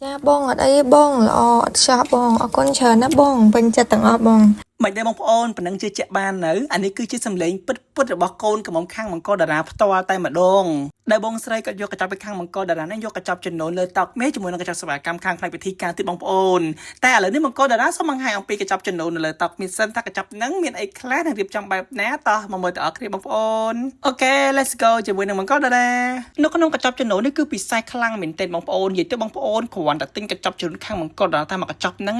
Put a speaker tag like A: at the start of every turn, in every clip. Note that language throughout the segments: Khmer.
A: Cha bong ở đây bong là cha bong ở con chờ nó bong bên cha tầng ở bong
B: មិនដែរបងប្អូនប៉ុណ្ណឹងជឿជាក់បាននៅអានេះគឺជាសម្លេងពិតរបស់កូនកំងខាងមង្គលតារាផ្ទាល់តែម្ដងដែលបងស្រីក៏យកកញ្ចប់ទៅខាងមង្គលតារានេះយកកញ្ចប់ចំនួនលើតុមេជាមួយនឹងកញ្ចប់សេវាកម្មខាងផ្នែកវិធីការទៀតបងប្អូនតែឥឡូវនេះមង្គលតារាសូមបង្ហាញអំពីកញ្ចប់ចំនួននៅលើតុមានសិនថាកញ្ចប់ហ្នឹងមានអីខ្លះនិងរៀបចំបែបណាតោះមកមើលតើអរគ្នាបងប្អូនអូខេ let's go ជាមួយនឹងមង្គលតារានៅក្នុងកញ្ចប់ចំនួននេះគឺពិសេសខ្លាំងមែនទែនបងប្អូននិយាយទៅបងប្អូនគ្រាន់តែទិញកញ្ចប់ចំនួនខាងមង្គលតារាតែមកកញ្ចប់ហ្នឹង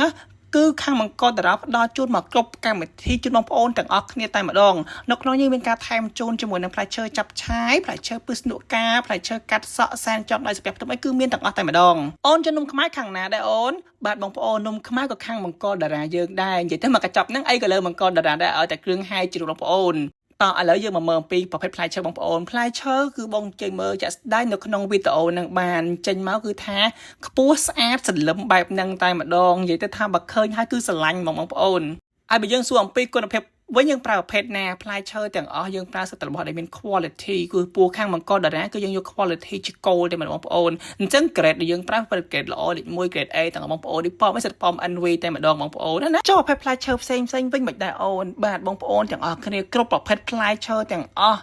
B: គឺខាងមង្គលតារាផ្ដល់ជូនមកគ្រប់កម្មវិធីជូនបងប្អូនទាំងអស់គ្នាតែម្ដងនៅក្នុងនេះមានការថែមជូនជាមួយនឹងផ្លែឈើចាប់ឆាយផ្លែឈើពឹសនុកាផ្លែឈើកាត់សក់សែនចង់ដៃស្ពះផ្ទុំអីគឺមានទាំងអស់តែម្ដងអូនជំនុំខ្មែរខាងណាដែរអូនបាទបងប្អូននំខ្មែរក៏ខាងមង្គលតារាយើងដែរនិយាយទៅមកកញ្ចប់ហ្នឹងអីក៏លើមង្គលតារាដែរឲ្យតែគ្រឿងហាយជ្រូកបងប្អូនតោះឥឡូវយើងមកមើលអំពីប្រភេទផ្លែឈើបងប្អូនផ្លែឈើគឺបងជិះមើលចាក់ស្ដាយនៅក្នុងវីដេអូហ្នឹងបានចេញមកគឺថាខ្ពស់ស្អាតសន្លឹមបែបហ្នឹងតែម្ដងនិយាយទៅថាបើឃើញហើយគឺស្រឡាញ់បងប្អូនហើយបើយើងសួរអំពីគុណភាពវិញយើងប្រើប្រភេទណាផ្លែឈើទាំងអស់យើងប្រើសិទ្ធិរបស់ដែលមាន quality គឺពូខាងមង្គលតារាគឺយើងយក quality ជាគោលតែម្ដងបងប្អូនអញ្ចឹង grade ដែលយើងប្រើគឺ grade ល្អលេខ1 grade A ទាំងបងប្អូននេះប៉មសិទ្ធិប៉ម NV តែម្ដងបងប្អូនណាចូលប្រភេទផ្លែឈើផ្សេងវិញមិនដែរអូនបាទបងប្អូនទាំងអស់គ្នាគ្រប់ប្រភេទផ្លែឈើទាំងអស់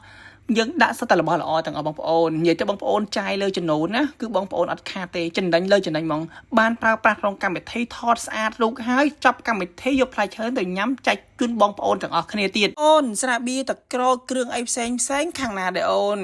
B: យើងដាក់សិទ្ធិរបស់ល្អទាំងអស់បងប្អូននិយាយទៅបងប្អូនចាយលើចំនួនណាគឺបងប្អូនអត់ខាតទេចំណេញលើចំណេញហ្មងបានប្រើប្រាស់ក្នុងកម្មវិធីថតស្អាតរូបហើយចប់កម្មវិធីយកផ្លែឈើទៅញ៉ាំចែកជូនបងប្អូនទាំងអស់គ្នាទៀតអូនស្រាបៀរតក្រូចគ្រឿងអីផ្សេងខាងណាដែរអូន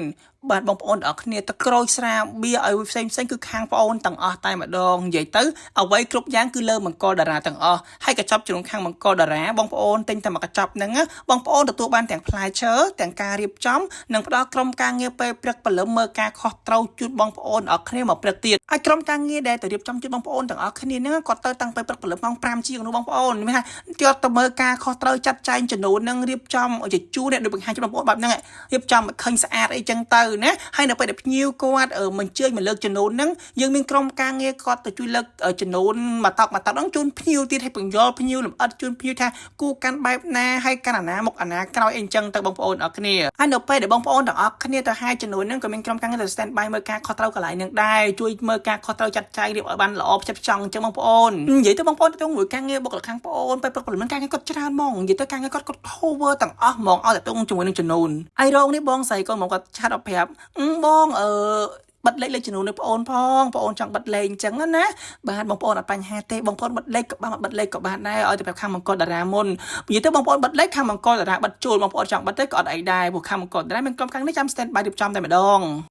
B: បាទបងប្អូនទាំងអស់គ្នាតក្រូចស្រាបៀរឲ្យផ្សេងគឺខាងបងប្អូនទាំងអស់តែម្ដងនិយាយទៅអ្វីគ្រប់យ៉ាងគឺលើមង្គលតារាទាំងអស់ហើយកញ្ចប់ជ្រុងខាងមង្គលតារាបងប្អូនទិញតែមកកញ្ចប់ហ្នឹងបងប្អូនទទួលបានទាំងផ្លែឈើទាំងការរៀបចំនិងផ្ដល់ក្រុមការងារពេលព្រឹកព្រលឹមមើលការខុសត្រូវជូនបងប្អូនអស់គ្នាមកព្រឹកទៀតហើយក្រុមការងារដែលទៅរៀបចំជូនបងប្អូនទាំងអស់គ្នាហ្នឹងគាត់ទៅតាំងពីព្រឹកព្រលឹមម៉ោង5ជាងនោះបងប្អូនមានថាគាត់ទៅមើលការខុសត្រូវចាត់ចែងចំនួនហ្នឹងរៀបចំឲ្យជូនអ្នកដូចបង្ហាញជូនបងប្អូនបែបហ្នឹងរៀបចំឲ្យឃើញស្អាតអីចឹងទៅណាហើយនៅពេលដែលភ្ញៀវគាត់មិនជើញមកលើកចំនួនហ្នឹងយើងមានក្រុមការងារគាត់ទៅជួយលើកចំនួនមកតក់ហ្នឹងជូនភ្ញៀវទៀតឲ្យបញ្យល់ភ្ញៀវលម្អិតជូនភ្ញៀវថាគូកាន់បែបណាហើយកាន់អាណាមកអាណាក្រោយអីចឹងទៅបងប្អូនអរគ្នាហើយនៅពេលដែលបងប្អូនទាំងអស់គ្នាទៅហាយចំនួនហ្នឹងក៏មានក្រុមការងារទៅ stand by មើលការខុសត្រូវកន្លែងហ្នឹងដែរជួយមើលការខុសត្រូវចាត់ចែងរៀបឲ្យបានល្អផ្ចិតផ្ចង់អញ្ចឹងបងប្អូននិយាយទៅបងប្អូនទៅមួយការងារបុគ្គលិកខាងបងប្អូនពេលព្រឹកព្រលឹមការងារគាត់ច្រើនហ្មងនិយាយទៅការងារគាត់ cover ទាំងអស់ហ្មងឲ្យតែទៅជាមួយនឹងចំនួនហើយរោងនេះបងស្រីកូនមកគាត់ឆាតអត់ប្រាប់បងបិទលេខចំនួននៃបងប្អូនចង់បិទលេខអញ្ចឹងណាបាទបងប្អូនអត់បញ្ហាទេបងប្អូនបិទលេខក៏បានបិទលេខក៏បានដែរឲ្យតែប្រាប់ខាងមង្គលតារាមុននិយាយទៅបងប្អូនបិទលេខខាងមង្គលតារាបិទចូលបងប្អូនចង់បិទទេក៏អត់អីដែរព្រោះខាងមង្គលតារាមានក្រុមការងារចាំ stand by រៀបចំតែម្ដង